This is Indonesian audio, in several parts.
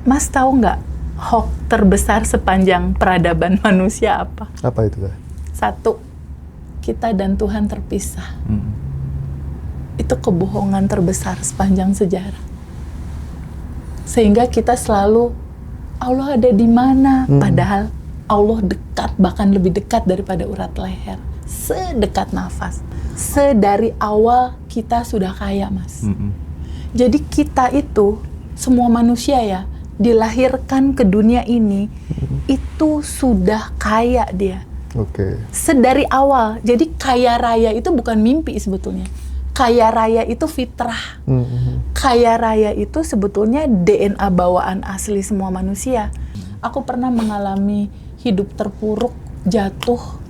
Mas tahu nggak hoax terbesar sepanjang peradaban manusia apa? Apa itu, Kak? 1, kita dan Tuhan terpisah. Itu kebohongan terbesar sepanjang sejarah. Sehingga kita selalu, Allah ada di mana? Padahal Allah dekat, bahkan lebih dekat daripada urat leher. Sedekat nafas. Sedari awal kita sudah kaya, Mas. Jadi kita itu, semua manusia ya, dilahirkan ke dunia ini, itu sudah kaya dia. Oke. Sedari awal. Jadi kaya raya itu bukan mimpi sebetulnya. Kaya raya itu fitrah. Kaya raya itu sebetulnya DNA bawaan asli semua manusia. Aku pernah mengalami hidup terpuruk, jatuh,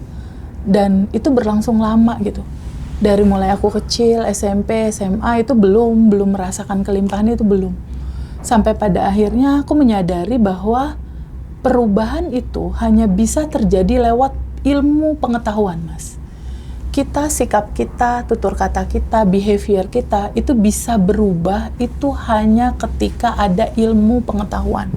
dan itu berlangsung lama gitu. Dari mulai aku kecil, SMP, SMA itu belum merasakan kelimpahan, itu belum. Sampai pada akhirnya aku menyadari bahwa perubahan itu hanya bisa terjadi lewat ilmu pengetahuan, Mas. Kita, sikap kita, tutur kata kita, behavior kita itu bisa berubah itu hanya ketika ada ilmu pengetahuan.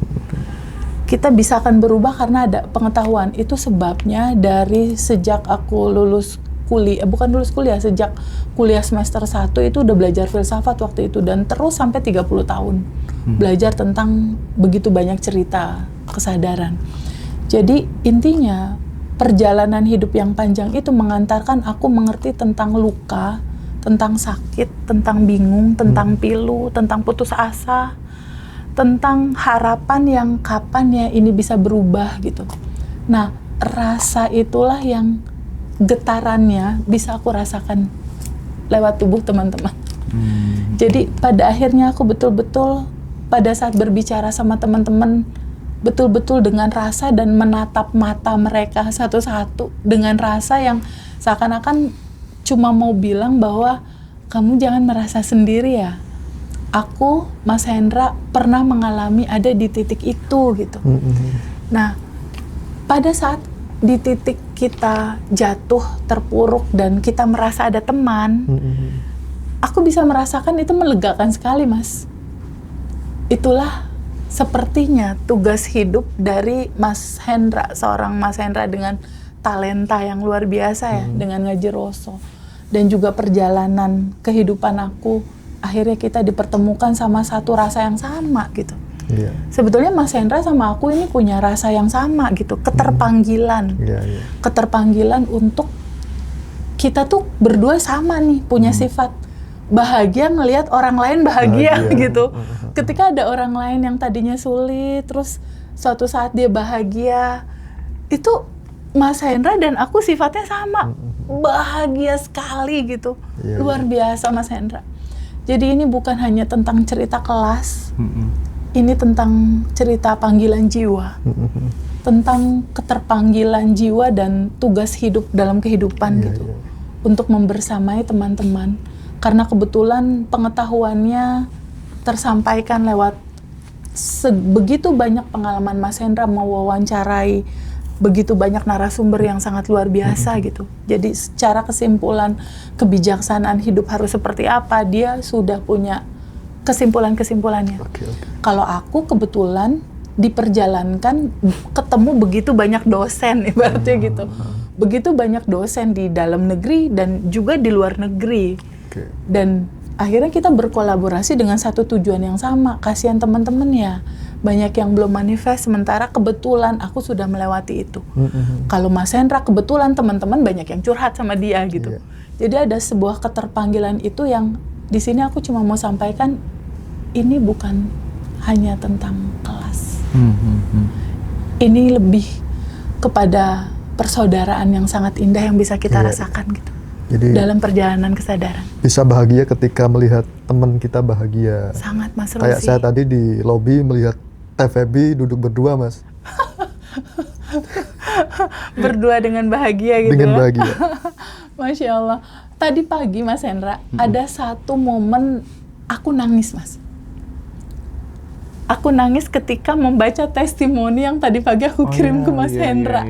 Kita bisa akan berubah karena ada pengetahuan. Itu sebabnya dari sejak aku lulus kuliah, bukan lulus kuliah, sejak kuliah semester 1 itu udah belajar filsafat waktu itu, dan terus sampai 30 tahun belajar tentang begitu banyak cerita kesadaran. Jadi intinya perjalanan hidup yang panjang itu mengantarkan aku mengerti tentang luka, tentang sakit, tentang bingung, tentang pilu, tentang putus asa, tentang harapan yang kapan ya ini bisa berubah gitu. Nah, rasa itulah yang getarannya bisa aku rasakan lewat tubuh teman-teman. Jadi pada akhirnya aku betul-betul pada saat berbicara sama teman-teman, betul-betul dengan rasa dan menatap mata mereka satu-satu dengan rasa yang seakan-akan cuma mau bilang bahwa kamu jangan merasa sendiri ya. Aku, Mas Hendra, pernah mengalami ada di titik itu gitu. Nah, pada saat di titik kita jatuh, terpuruk, dan kita merasa ada teman, aku bisa merasakan itu melegakan sekali, Mas. Itulah sepertinya tugas hidup dari Mas Hendra, seorang Mas Hendra dengan talenta yang luar biasa ya, dengan ngaji Roso. Dan juga perjalanan kehidupan aku, akhirnya kita dipertemukan sama satu rasa yang sama gitu. Iya. Sebetulnya Mas Hendra sama aku ini punya rasa yang sama gitu, keterpanggilan. Keterpanggilan untuk kita tuh berdua sama nih, punya sifat bahagia ngelihat orang lain bahagia gitu. Ketika ada orang lain yang tadinya sulit, terus suatu saat dia bahagia, itu Mas Hendra dan aku sifatnya sama, bahagia sekali gitu. Luar biasa Mas Hendra. Jadi ini bukan hanya tentang cerita kelas, ini tentang cerita panggilan jiwa, tentang keterpanggilan jiwa dan tugas hidup dalam kehidupan gitu, untuk membersamai teman-teman. Karena kebetulan pengetahuannya tersampaikan lewat begitu banyak pengalaman Mas Hendra mewawancarai begitu banyak narasumber yang sangat luar biasa gitu. Jadi secara kesimpulan kebijaksanaan hidup harus seperti apa, dia sudah punya kesimpulan-kesimpulannya. Kalau aku kebetulan diperjalankan ketemu begitu banyak dosen ibaratnya gitu. Begitu banyak dosen di dalam negeri dan juga di luar negeri. Dan akhirnya kita berkolaborasi dengan satu tujuan yang sama. Kasihan teman-teman ya, banyak yang belum manifest, sementara kebetulan aku sudah melewati itu. Kalau Mas Hendra kebetulan teman-teman banyak yang curhat sama dia gitu. Jadi ada sebuah keterpanggilan itu yang di sini aku cuma mau sampaikan, ini bukan hanya tentang kelas. Ini lebih kepada persaudaraan yang sangat indah yang bisa kita rasakan gitu. Jadi dalam perjalanan kesadaran. Bisa bahagia ketika melihat teman kita bahagia. Sangat, Mas Rosi. Kayak saya tadi di lobi melihat Teh Feby duduk berdua, Mas. Berdua dengan bahagia gitu. Dengan bahagia. Masya Allah. Tadi pagi Mas Hendra, ada satu momen aku nangis, Mas. Aku nangis ketika membaca testimoni yang tadi pagi aku kirim ke Mas Hendra.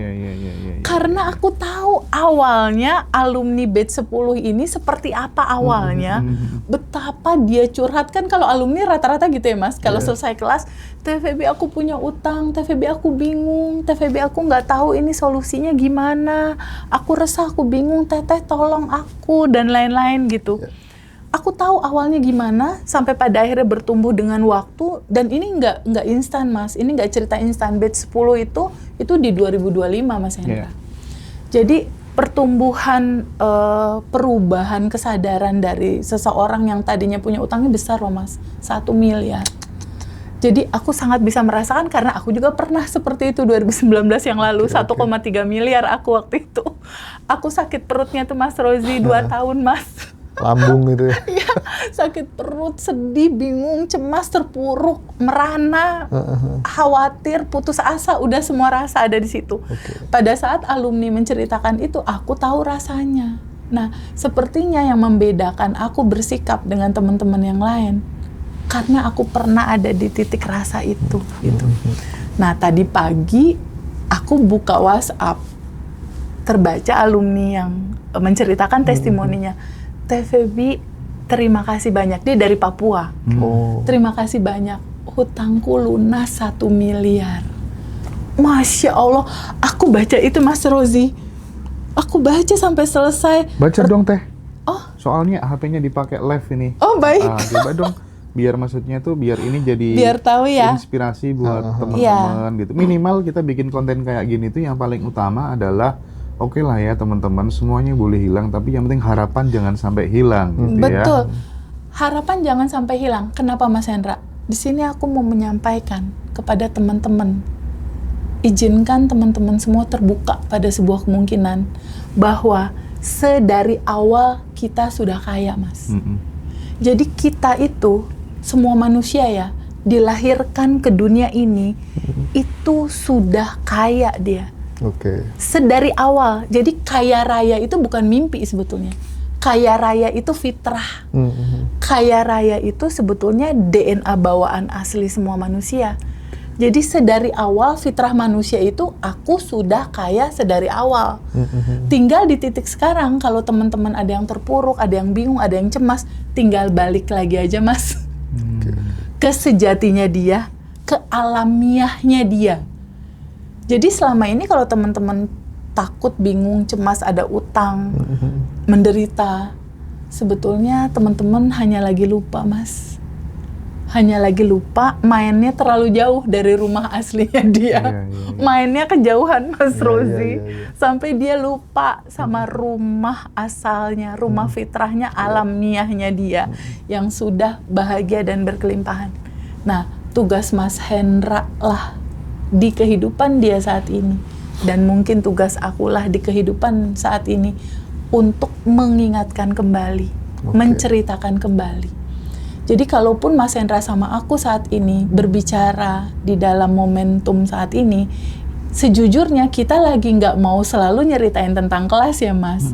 Karena aku tahu awalnya alumni batch 10 ini seperti apa awalnya. Betapa dia curhat, kan kalau alumni rata-rata gitu ya Mas. Kalau selesai kelas, TVB aku punya utang, TVB aku bingung, TVB aku nggak tahu ini solusinya gimana. Aku resah, aku bingung, Teteh tolong aku, dan lain-lain gitu. Aku tahu awalnya gimana, sampai pada akhirnya bertumbuh dengan waktu, dan ini nggak instan Mas, ini nggak cerita instan. Batch 10 itu di 2025 Mas Hendra. Jadi pertumbuhan, perubahan kesadaran dari seseorang yang tadinya punya utangnya besar loh Mas, 1 miliar. Jadi aku sangat bisa merasakan karena aku juga pernah seperti itu 2019 yang lalu, 1,3 miliar aku waktu itu. Aku sakit perutnya tuh Mas Rozi 2 tahun Mas. Lambung gitu ya. Iya, sakit perut, sedih, bingung, cemas, terpuruk, merana, khawatir, putus asa, udah semua rasa ada di situ. Pada saat alumni menceritakan itu, aku tahu rasanya. Nah, sepertinya yang membedakan aku bersikap dengan teman-teman yang lain, karena aku pernah ada di titik rasa itu. Gitu. Nah, tadi pagi aku buka WhatsApp, terbaca alumni yang menceritakan testimoninya. TVB, terima kasih banyak. Dia dari Papua. Terima kasih banyak. Hutangku lunas 1 miliar. Masya Allah, aku baca itu Mas Rozi. Aku baca sampai selesai. Baca dong Teh. Oh. Soalnya HP-nya dipakai live ini. Oh baik. Coba dong. Biar maksudnya tuh biar ini jadi biar tahu ya. Inspirasi buat teman-teman gitu. Minimal kita bikin konten kayak gini tuh yang paling utama adalah oke lah ya teman-teman, semuanya boleh hilang, tapi yang penting harapan jangan sampai hilang gitu. Betul. Harapan jangan sampai hilang. Kenapa Mas Hendra? Di sini aku mau menyampaikan kepada teman-teman, izinkan teman-teman semua terbuka pada sebuah kemungkinan bahwa sedari awal kita sudah kaya Mas. Jadi kita itu, semua manusia ya, dilahirkan ke dunia ini, itu sudah kaya dia. Sedari awal. Jadi kaya raya itu bukan mimpi sebetulnya. Kaya raya itu fitrah. Kaya raya itu sebetulnya DNA bawaan asli semua manusia. Jadi sedari awal fitrah manusia itu aku sudah kaya sedari awal. Tinggal di titik sekarang kalau teman-teman ada yang terpuruk, ada yang bingung, ada yang cemas, tinggal balik lagi aja Mas. Ke sejatinya dia, ke alamiahnya dia. Jadi selama ini kalau teman-teman takut, bingung, cemas, ada utang, menderita, sebetulnya teman-teman hanya lagi lupa Mas. Hanya lagi lupa, mainnya terlalu jauh dari rumah aslinya dia. Mainnya kejauhan Mas Rozi. Sampai dia lupa sama rumah asalnya, rumah fitrahnya, alamiahnya dia. Yang sudah bahagia dan berkelimpahan. Nah, tugas Mas Hendra lah di kehidupan dia saat ini, dan mungkin tugas akulah di kehidupan saat ini untuk mengingatkan kembali, menceritakan kembali. Jadi kalaupun Mas Hendra sama aku saat ini berbicara di dalam momentum saat ini, sejujurnya kita lagi nggak mau selalu nyeritain tentang kelas ya Mas.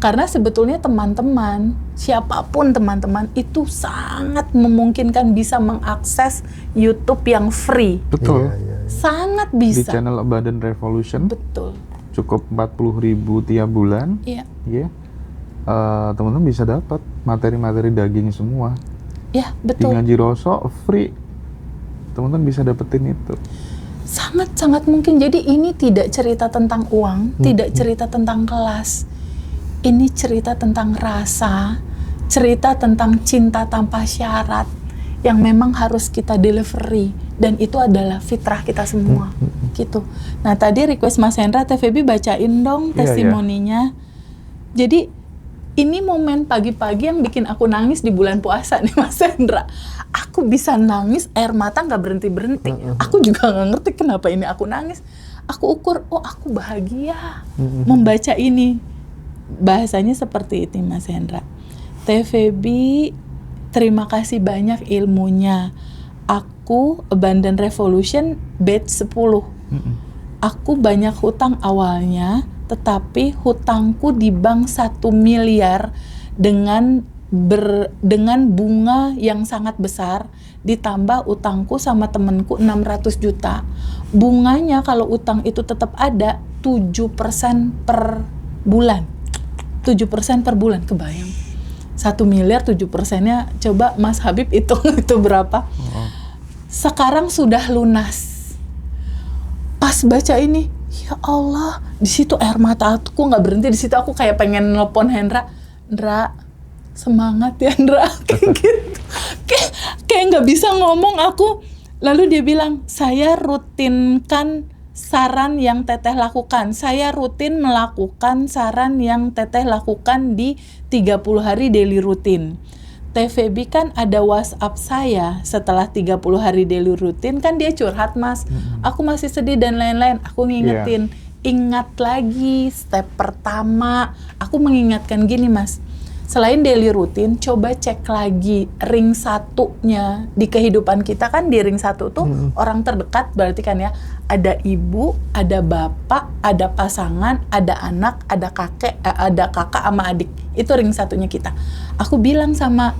Karena sebetulnya teman-teman, siapapun teman-teman itu sangat memungkinkan bisa mengakses YouTube yang free. Betul. Sangat Di bisa. channel Abundant Revolution. Betul. Cukup 40.000 tiap bulan. Iya. Teman-teman bisa dapat materi-materi daging semua. Ya, betul. Di Ngaji Roso free. Teman-teman bisa dapetin itu. Sangat-sangat mungkin. Jadi ini tidak cerita tentang uang, tidak cerita tentang kelas. Ini cerita tentang rasa, cerita tentang cinta tanpa syarat yang memang harus kita delivery, dan itu adalah fitrah kita semua. Gitu. Nah, tadi request Mas Hendra, TVB bacain dong testimoninya. Jadi ini momen pagi-pagi yang bikin aku nangis di bulan puasa nih Mas Hendra. Aku bisa nangis, air mata nggak berhenti-berhenti. Aku juga nggak ngerti kenapa ini aku nangis. Aku ukur, oh aku bahagia membaca ini. Bahasanya seperti itu Mas Hendra. TVB, terima kasih banyak ilmunya. Aku Abundant Revolution batch 10. Aku banyak hutang awalnya, tetapi hutangku di bank 1 miliar dengan bunga yang sangat besar, ditambah utangku sama temenku 600 juta. bunganya kalau utang itu tetap ada 7% per bulan. 7% per bulan, kebayang. 1 miliar 7%-nya, coba Mas Habib hitung itu berapa. Sekarang sudah lunas. Pas baca ini, ya Allah, di situ air mata aku nggak berhenti. Di situ aku kayak pengen nelpon Hendra, semangat ya Hendra, kayak gitu. Kayak nggak bisa ngomong aku. Lalu dia bilang, saya rutinkan saran yang Teteh lakukan. Saya rutin melakukan saran yang Teteh lakukan di 30 hari daily rutin. Teh Feby kan ada WhatsApp saya setelah 30 hari daily rutin, kan dia curhat, Mas. Aku masih sedih dan lain-lain. Aku ngingetin, ingat lagi step pertama. Aku mengingatkan gini, Mas. Selain daily rutin, coba cek lagi ring satunya di kehidupan kita. Kan di ring satu tuh orang terdekat berarti kan ya, ada ibu, ada bapak, ada pasangan, ada anak, ada kakek, ada kakak sama adik. Itu ring satunya kita. Aku bilang sama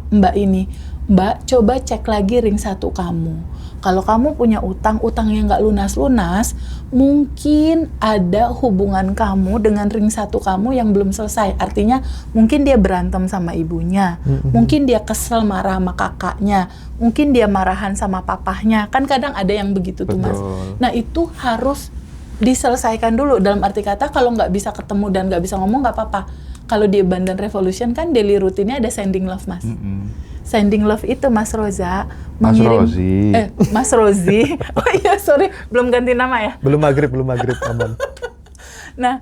Mbak ini, Mbak, coba cek lagi ring satu kamu. Kalau kamu punya utang yang nggak lunas-lunas, mungkin ada hubungan kamu dengan ring satu kamu yang belum selesai. Artinya mungkin dia berantem sama ibunya, mungkin dia kesel marah sama kakaknya, mungkin dia marahan sama papahnya. Kan kadang ada yang begitu tuh, Mas. Nah itu harus diselesaikan dulu. Dalam arti kata, kalau nggak bisa ketemu dan nggak bisa ngomong nggak apa-apa. Kalau di Abundant Revolution kan daily rutinnya ada sending love, Mas. Sending love itu Mas Roza mengirim Mas Rozi. Oh iya, sorry, belum ganti nama ya. Belum maghrib aman. Nah,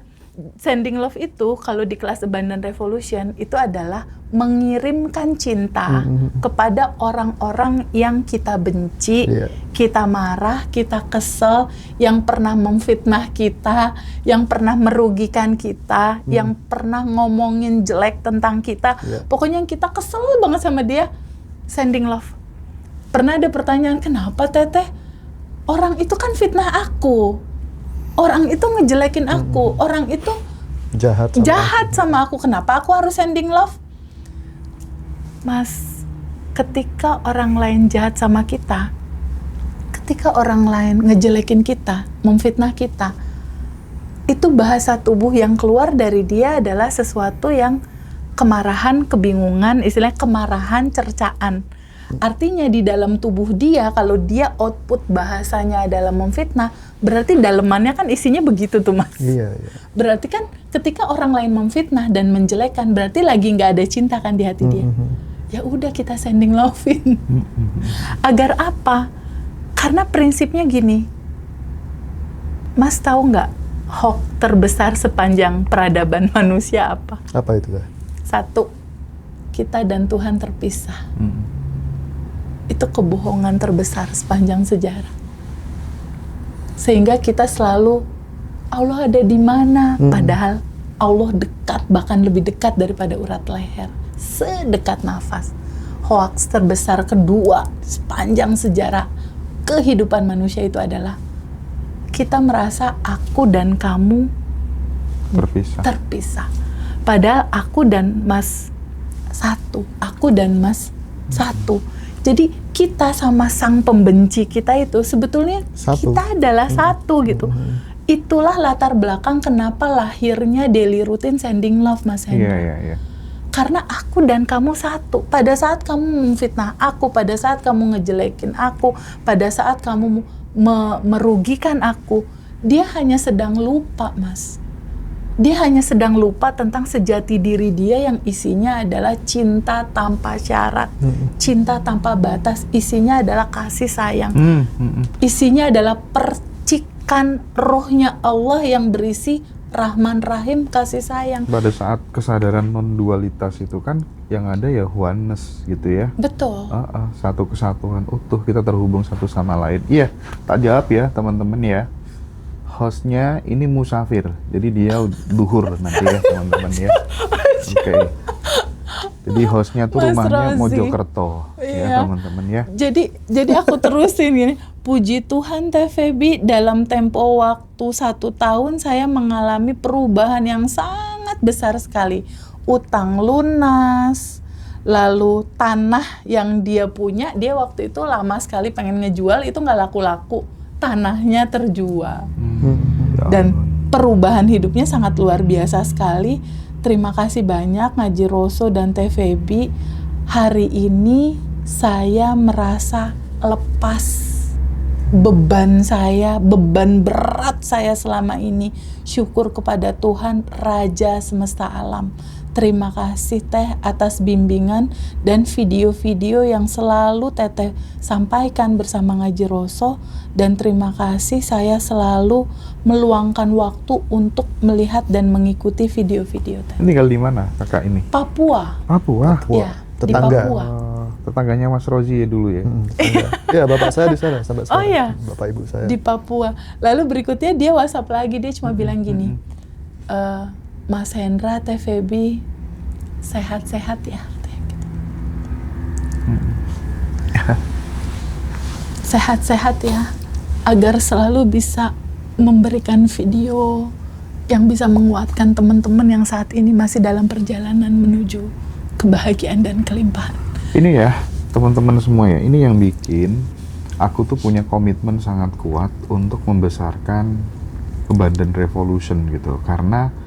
sending love itu kalau di kelas Abundant Revolution itu adalah mengirimkan cinta kepada orang-orang yang kita benci, kita marah, kita kesel, yang pernah memfitnah kita, yang pernah merugikan kita, yang pernah ngomongin jelek tentang kita. Pokoknya yang kita kesel banget sama dia, sending love. Pernah ada pertanyaan, kenapa Teteh? Orang itu kan fitnah aku. Orang itu ngejelekin aku, orang itu jahat sama aku. Kenapa aku harus sending love? Mas, ketika orang lain jahat sama kita, ketika orang lain ngejelekin kita, memfitnah kita, itu bahasa tubuh yang keluar dari dia adalah sesuatu yang kemarahan, kebingungan, istilahnya kemarahan, cercaan. Artinya di dalam tubuh dia, kalau dia output bahasanya adalah memfitnah, berarti dalemannya kan isinya begitu tuh, Mas. Iya. Berarti kan ketika orang lain memfitnah dan menjelekan, berarti lagi nggak ada cinta kan di hati dia. Ya udah, kita sending love-in. Agar apa? Karena prinsipnya gini, Mas tahu nggak hoax terbesar sepanjang peradaban manusia apa? Apa itu, Kak? 1, kita dan Tuhan terpisah. Itu kebohongan terbesar sepanjang sejarah. Sehingga kita selalu, Allah ada di mana? Padahal Allah dekat, bahkan lebih dekat daripada urat leher. Sedekat nafas. Hoax terbesar kedua sepanjang sejarah kehidupan manusia itu adalah kita merasa aku dan kamu terpisah. Padahal aku dan Mas satu. Aku dan Mas satu. Jadi kita sama sang pembenci kita itu sebetulnya kita adalah satu gitu. Itulah latar belakang kenapa lahirnya daily routine sending love, Mas Hendra. Iya. Karena aku dan kamu satu. Pada saat kamu memfitnah aku, pada saat kamu ngejelekin aku, pada saat kamu merugikan aku, dia hanya sedang lupa, Mas. Dia hanya sedang lupa tentang sejati diri dia yang isinya adalah cinta tanpa syarat, cinta tanpa batas, isinya adalah kasih sayang, isinya adalah percikan rohnya Allah yang berisi Rahman Rahim, kasih sayang. Pada saat kesadaran non-dualitas itu kan yang ada ya oneness gitu ya. Betul. Satu kesatuan utuh, kita terhubung satu sama lain. Iya, tak jawab ya teman-teman ya. Hostnya ini musafir, jadi dia duhur nanti ya teman-teman ya. Oke. Jadi hostnya tuh Mas rumahnya Rozi. Mojokerto ya teman-teman ya. Jadi aku terusin gini. Puji Tuhan Teh Feby, dalam tempo waktu 1 tahun saya mengalami perubahan yang sangat besar sekali. Utang lunas, lalu tanah yang dia punya, dia waktu itu lama sekali pengen ngejual, itu nggak laku-laku. tanahnya terjual. Ya Dan ampun. perubahan hidupnya sangat luar biasa sekali. Terima kasih banyak Ngaji Rosso dan Teh Feby. Hari ini saya merasa lepas beban saya, beban berat saya selama ini. Syukur kepada Tuhan Raja semesta alam. Terima kasih Teh atas bimbingan dan video-video yang selalu Teteh sampaikan bersama Ngaji Rosso, dan terima kasih saya selalu meluangkan waktu untuk melihat dan mengikuti video-video Teh. Tinggal di mana kakak ini? Papua. Papua. Ya, di tetangga. Papua. Tetangganya Mas Rozi ya dulu ya. Tetangga. Iya, bapak saya di sana sampai sekarang. Oh iya. Bapak ibu saya. Di Papua. Lalu berikutnya dia WhatsApp lagi, dia cuma bilang gini, Mas Hendra, Teh Feby, sehat-sehat ya. Gitu. Sehat-sehat ya, agar selalu bisa memberikan video yang bisa menguatkan teman-teman yang saat ini masih dalam perjalanan menuju kebahagiaan dan kelimpahan. Ini ya, teman-teman semua ya, ini yang bikin aku tuh punya komitmen sangat kuat untuk membesarkan Abundant Revolution gitu. Karena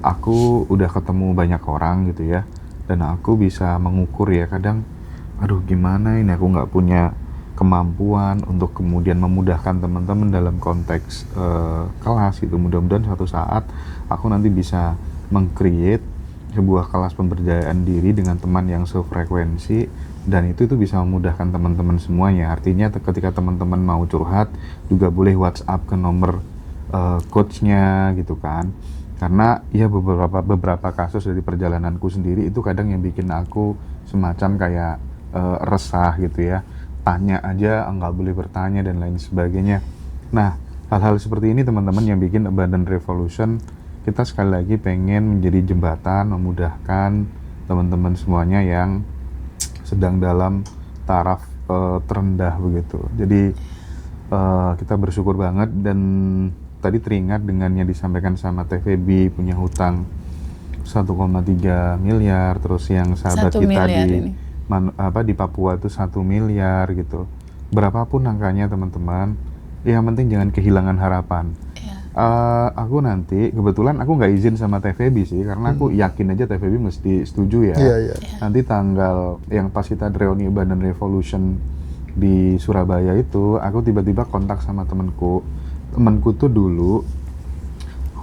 aku udah ketemu banyak orang gitu ya, dan aku bisa mengukur ya, kadang aduh gimana ini aku nggak punya kemampuan untuk kemudian memudahkan teman-teman dalam konteks kelas gitu. Mudah-mudahan suatu saat aku nanti bisa meng-create sebuah kelas pemberdayaan diri dengan teman yang sefrekuensi, dan itu bisa memudahkan teman-teman semuanya. Artinya ketika teman-teman mau curhat juga boleh WhatsApp ke nomor coachnya gitu kan. Karena ya beberapa kasus dari perjalananku sendiri itu kadang yang bikin aku semacam kayak resah gitu ya. Tanya aja nggak boleh bertanya dan lain sebagainya. Nah, hal-hal seperti ini teman-teman yang bikin Abundant Revolution, kita sekali lagi pengen menjadi jembatan memudahkan teman-teman semuanya yang sedang dalam taraf terendah begitu. Jadi kita bersyukur banget, dan tadi teringat dengan yang disampaikan sama Teh Feby, punya hutang 1,3 miliar, terus yang sahabat 1 kita miliar di ini. di Papua itu 1 miliar gitu. Berapapun angkanya teman-teman, yang penting jangan kehilangan harapan. Ya. Aku nanti, kebetulan aku nggak izin sama Teh Feby sih, karena aku yakin aja Teh Feby mesti setuju ya. Iya, iya. Nanti tanggal yang pas kita reuni Abundant Revolution di Surabaya itu, aku tiba-tiba kontak sama temenku tuh dulu,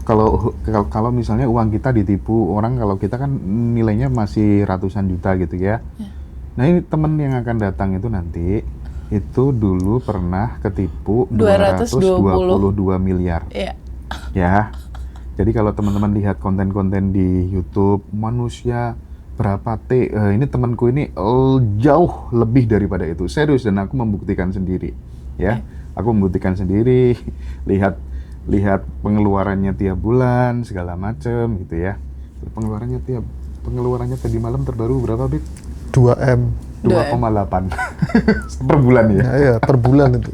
kalau misalnya uang kita ditipu orang, kalau kita kan nilainya masih ratusan juta gitu ya. Nah ini temen yang akan datang itu nanti, itu dulu pernah ketipu 222 miliar. Iya. Ya, jadi kalau teman-teman lihat konten-konten di YouTube, manusia berapa T, ini temanku ini jauh lebih daripada itu, serius, dan aku membuktikan sendiri, ya. Aku membuktikan sendiri, lihat pengeluarannya tiap bulan segala macem gitu ya. Pengeluarannya tadi malam terbaru berapa, Bit? 2M. 2,8 per bulan ya. Iya, per bulan itu.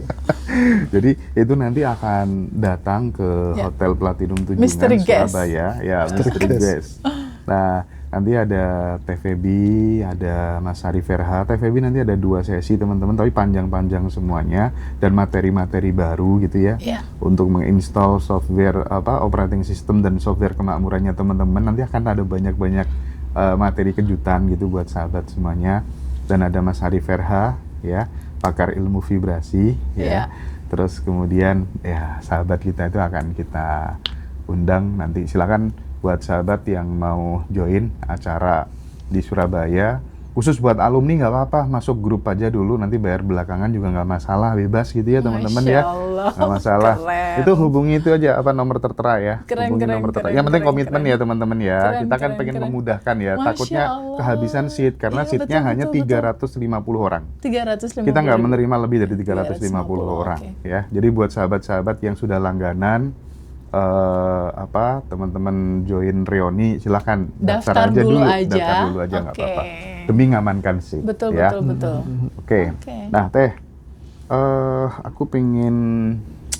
Jadi itu nanti akan datang ke Hotel Platinum Tunjungan Mystery guest. Surabaya, ya Mystery guest. Nah, nanti ada Teh Feby, ada Mas Ari Ferha. Teh Feby nanti ada 2 sesi teman-teman, tapi panjang-panjang semuanya, dan materi-materi baru gitu ya. Yeah. Untuk menginstall software operating system dan software kemakmurannya teman-teman. Nanti akan ada banyak-banyak materi kejutan gitu buat sahabat semuanya. Dan ada Mas Ari Ferha, ya, pakar ilmu vibrasi, ya. Terus kemudian ya sahabat kita itu akan kita undang nanti. Silakan buat sahabat yang mau join acara di Surabaya, khusus buat alumni nggak apa-apa, masuk grup aja dulu, nanti bayar belakangan juga nggak masalah, bebas gitu ya teman-teman ya, nggak masalah. Keren. Itu hubungi itu aja nomor tertera ya, hubungi Keren, nomor tertera. keren, Yang penting keren, komitmen keren. ya teman-teman ya. Kita kan pengen keren. memudahkan ya, Masya takutnya Allah. kehabisan seat karena Iya, seatnya betul, hanya betul, 350 orang. 350. Kita nggak menerima lebih dari 350 350 orang, oke. ya. Jadi buat sahabat-sahabat yang sudah langganan, teman-teman join reuni, silakan Daftar aja dulu dulu, aja. daftar dulu aja nggak Oke. apa-apa, demi ngamankan sih. Betul, ya. betul. Oke. Nah Teh, aku pengen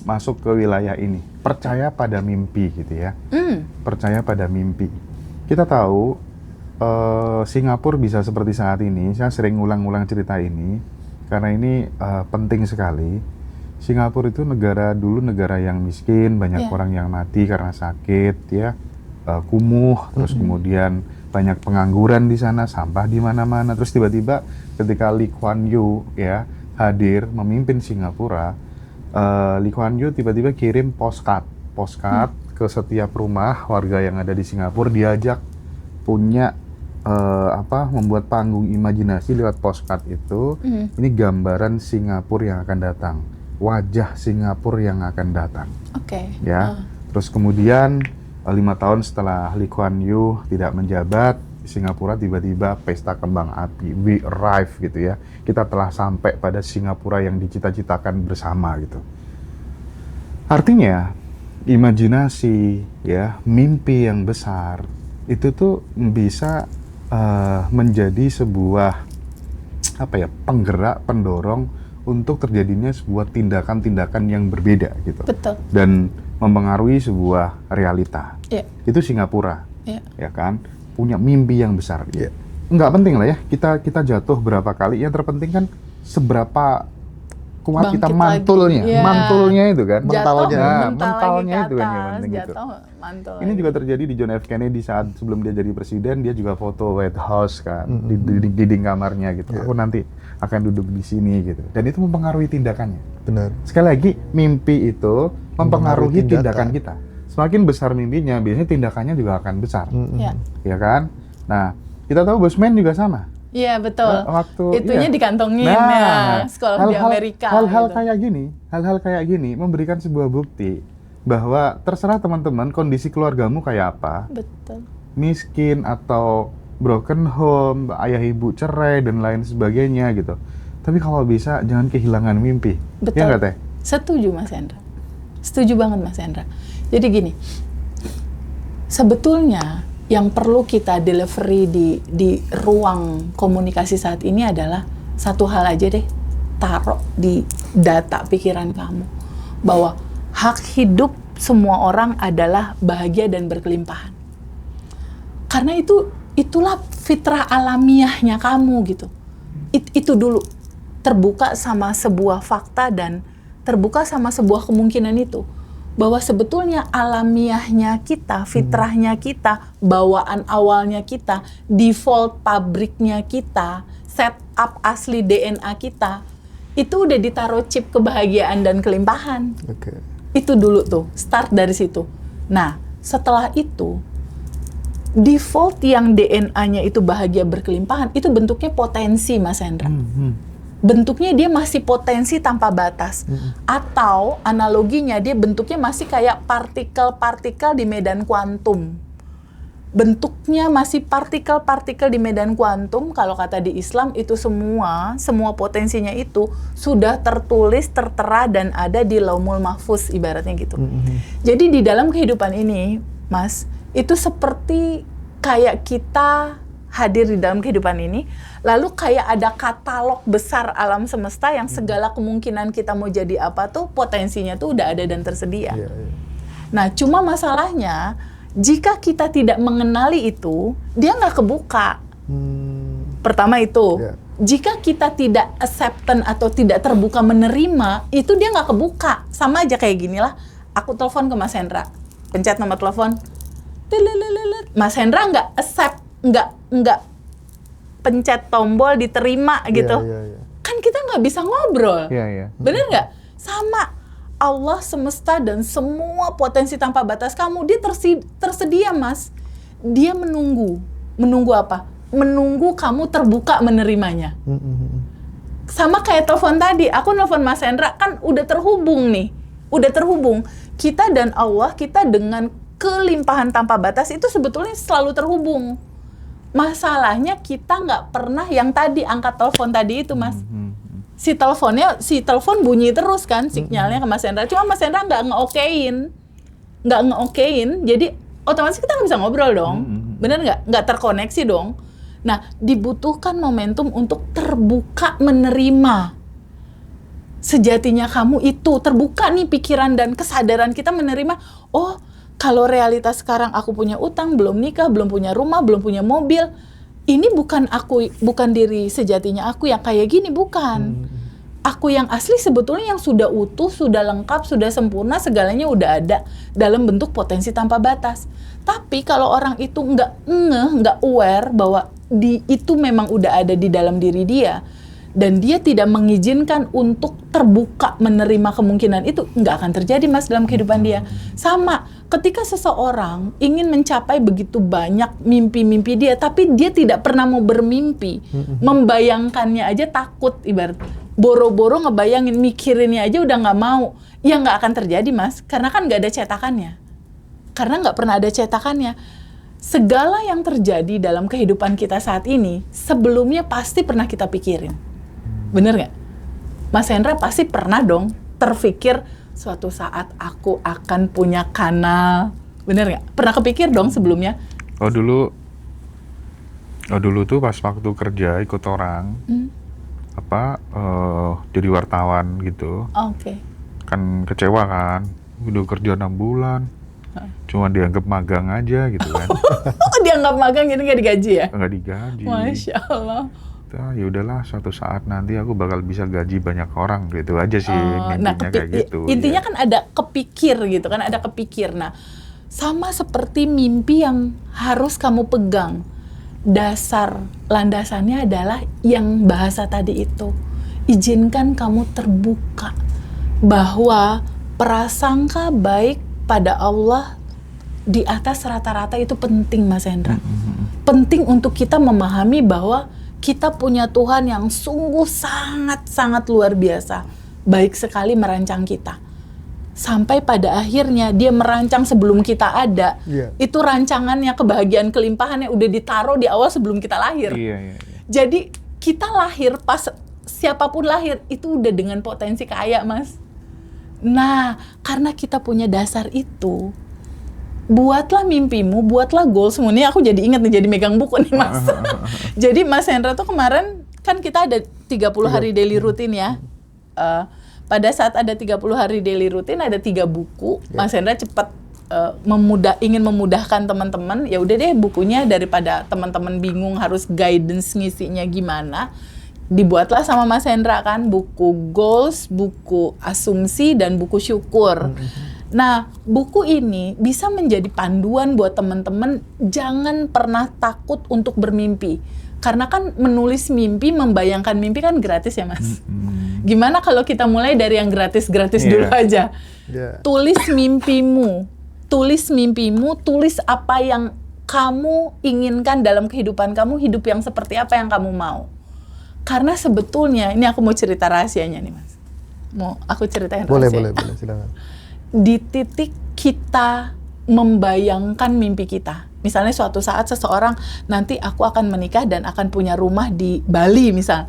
masuk ke wilayah ini, percaya pada mimpi gitu ya. Percaya pada mimpi. Kita tahu Singapura bisa seperti saat ini. Saya sering ulang-ulang cerita ini karena ini penting sekali. Singapura itu negara yang miskin, banyak orang yang mati karena sakit, ya, kumuh, terus kemudian banyak pengangguran di sana, sampah di mana-mana. Terus tiba-tiba ketika Lee Kuan Yew ya hadir memimpin Singapura, Lee Kuan Yew tiba-tiba kirim postcard ke setiap rumah warga yang ada di Singapura, diajak punya membuat panggung imajinasi lewat postcard itu. Ini gambaran Singapura yang akan datang, wajah Singapura yang akan datang. Oke. Ya. Terus kemudian 5 tahun setelah Lee Kuan Yew tidak menjabat, Singapura tiba-tiba pesta kembang api, we arrive gitu ya. Kita telah sampai pada Singapura yang dicita-citakan bersama gitu. Artinya imajinasi ya, mimpi yang besar itu tuh bisa menjadi sebuah penggerak, pendorong untuk terjadinya sebuah tindakan-tindakan yang berbeda gitu. Betul. Dan mempengaruhi sebuah realita. Itu Singapura, ya kan, punya mimpi yang besar. Nggak penting lah ya kita jatuh berapa kali. Yang terpenting kan seberapa kuat kita mantulnya itu kan, mentalnya itu kan yang penting gitu. Ini juga terjadi di John F. Kennedy saat sebelum dia jadi presiden, dia juga foto White House kan, di dinding kamarnya gitu. Aku nanti akan duduk di sini gitu. Dan itu mempengaruhi tindakannya. Benar. Sekali lagi, mimpi itu mempengaruhi tindakan kita. Semakin besar mimpinya, biasanya tindakannya juga akan besar. Ya kan? Nah, kita tahu Bosman juga sama. Iya, betul. Itunya dikantongin sekolah di Amerika. Hal-hal kayak gini memberikan sebuah bukti bahwa terserah teman-teman kondisi keluargamu kayak apa. Betul. Miskin atau broken home, ayah ibu cerai dan lain sebagainya gitu. Tapi kalau bisa jangan kehilangan mimpi. Betul. Ya nggak, Teh? Setuju, Mas Hendra. Setuju banget, Mas Hendra. Jadi gini, sebetulnya yang perlu kita delivery di ruang komunikasi saat ini adalah satu hal aja deh, taruh di data pikiran kamu bahwa hak hidup semua orang adalah bahagia dan berkelimpahan. Karena itulah fitrah alamiahnya kamu gitu. Itu dulu, terbuka sama sebuah fakta dan terbuka sama sebuah kemungkinan itu. Bahwa sebetulnya alamiahnya kita, fitrahnya kita, bawaan awalnya kita, default pabriknya kita, setup asli DNA kita, itu udah ditaruh chip kebahagiaan dan kelimpahan. Itu dulu tuh, start dari situ. Nah, setelah itu, default yang DNA-nya itu bahagia berkelimpahan, itu bentuknya potensi, Mas Hendra. Bentuknya dia masih potensi tanpa batas. Atau analoginya dia bentuknya masih kayak partikel-partikel di medan kuantum. Bentuknya masih partikel-partikel di medan kuantum. Kalau kata di Islam itu semua potensinya itu sudah tertulis, tertera dan ada di Laumul Mahfuz ibaratnya gitu. Jadi di dalam kehidupan ini, Mas, itu seperti kayak kita hadir di dalam kehidupan ini, lalu kayak ada katalog besar alam semesta yang segala kemungkinan kita mau jadi apa tuh potensinya tuh udah ada dan tersedia. Nah, cuma masalahnya jika kita tidak mengenali itu, dia nggak kebuka. Pertama itu, jika kita tidak acceptance atau tidak terbuka menerima, itu dia nggak kebuka. Sama aja kayak gini lah, aku telepon ke Mas Hendra, pencet nomor telepon, Mas Hendra nggak accept, nggak pencet tombol diterima gitu. Kan kita nggak bisa ngobrol. Bener nggak? Sama Allah semesta dan semua potensi tanpa batas kamu, dia tersedia, Mas. Dia menunggu apa? Menunggu kamu terbuka menerimanya. Sama kayak telepon tadi, aku nelfon Mas Hendra kan udah terhubung nih, kita dan Allah, kita dengan kelimpahan tanpa batas itu sebetulnya selalu terhubung. Masalahnya kita nggak pernah yang tadi angkat telepon tadi itu, Mas. Si telepon bunyi terus kan sinyalnya ke Mas Hendra. Cuma Mas Hendra nggak nge-okein, jadi otomatis kita nggak bisa ngobrol dong. Bener nggak? Nggak terkoneksi dong. Nah, dibutuhkan momentum untuk terbuka menerima. Sejatinya kamu itu terbuka nih pikiran dan kesadaran kita menerima. Oh, kalau realitas sekarang aku punya utang, belum nikah, belum punya rumah, belum punya mobil. Ini bukan diri sejatinya aku yang kayak gini, bukan. aku yang asli sebetulnya yang sudah utuh, sudah lengkap, sudah sempurna, segalanya udah ada dalam bentuk potensi tanpa batas. Tapi kalau orang itu nggak aware bahwa itu memang udah ada di dalam diri dia, dan dia tidak mengizinkan untuk terbuka menerima kemungkinan itu, nggak akan terjadi Mas dalam kehidupan dia. Sama, ketika seseorang ingin mencapai begitu banyak mimpi-mimpi dia, tapi dia tidak pernah mau bermimpi, membayangkannya aja takut, ibarat boro-boro ngebayangin, mikirinnya aja udah nggak mau, ya nggak akan terjadi Mas, karena kan nggak ada cetakannya. Karena nggak pernah ada cetakannya. Segala yang terjadi dalam kehidupan kita saat ini, sebelumnya pasti pernah kita pikirin. Bener nggak? Mas Hendra pasti pernah dong terpikir suatu saat aku akan punya kanal. Bener nggak? Pernah kepikir dong sebelumnya? Oh dulu tuh pas waktu kerja ikut orang, jadi wartawan gitu. Oke. Kan kecewa kan, udah kerja 6 bulan, cuma dianggap magang aja gitu kan. Oh, dianggap magang jadi nggak digaji ya? Nggak digaji. Masya Allah. Ya udahlah, suatu saat nanti aku bakal bisa gaji banyak orang gitu aja sih, mimpinya kayak gitu. Intinya ya. kan ada kepikir gitu kan, ada kepikir. Nah, sama seperti mimpi yang harus kamu pegang. Dasar landasannya adalah yang bahasa tadi itu. Izinkan kamu terbuka bahwa prasangka baik pada Allah di atas rata-rata itu penting Mas Hendra. Penting untuk kita memahami bahwa kita punya Tuhan yang sungguh sangat-sangat luar biasa. Baik sekali merancang kita. Sampai pada akhirnya dia merancang sebelum kita ada. Itu rancangannya, kebahagiaan, kelimpahannya udah ditaruh di awal sebelum kita lahir. Iya. Jadi kita lahir, pas siapapun lahir, itu udah dengan potensi kaya Mas. Nah, karena kita punya dasar itu, buatlah mimpimu, buatlah goalsmu. Nih aku jadi ingat nih, jadi megang buku nih Mas. Jadi Mas Hendra tuh kemarin, kan kita ada 30 hari daily rutin ya. Pada saat ada 30 hari daily rutin, ada 3 buku. Mas Hendra cepat ingin memudahkan teman-teman. Ya udah deh bukunya, daripada teman-teman bingung harus guidance ngisinya gimana. Dibuatlah sama Mas Hendra kan, buku goals, buku asumsi, dan buku syukur. Nah, buku ini bisa menjadi panduan buat teman-teman, jangan pernah takut untuk bermimpi. Karena kan menulis mimpi, membayangkan mimpi kan gratis ya Mas. Gimana kalau kita mulai dari yang gratis-gratis dulu aja. Tulis mimpimu, tulis apa yang kamu inginkan dalam kehidupan kamu, hidup yang seperti apa yang kamu mau. Karena sebetulnya, ini aku mau cerita rahasianya nih Mas. Mau aku ceritain rahasia? Boleh, silakan. Di titik kita membayangkan mimpi kita. Misalnya suatu saat seseorang, nanti aku akan menikah dan akan punya rumah di Bali misal.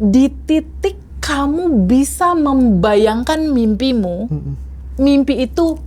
Di titik kamu bisa membayangkan mimpimu, mimpi itu